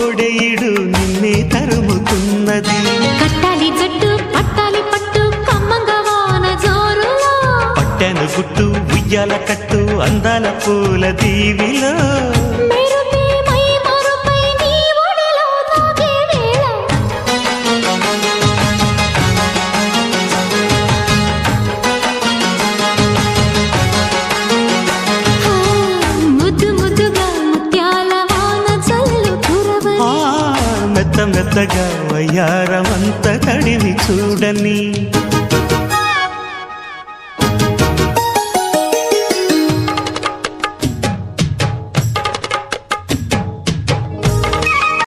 కోడెయిడు నిన్నే తరుముతున్నది. కట్టాలి జట్టు పట్టాలి పట్టు కమ్మంగా వాన జోరులో, పట్టెను గుట్టు ఉయ్యాల కట్టు అందాల పూల దీవిలో. మెరుపే మై మరుపై నీ ఒడిలో తాగే వేళ, ముద్దు ముద్దుగా ముత్యాల వాన చల్లు కురవని, మెత్త మెత్తగా వయ్యారమంత తడివి చూడని.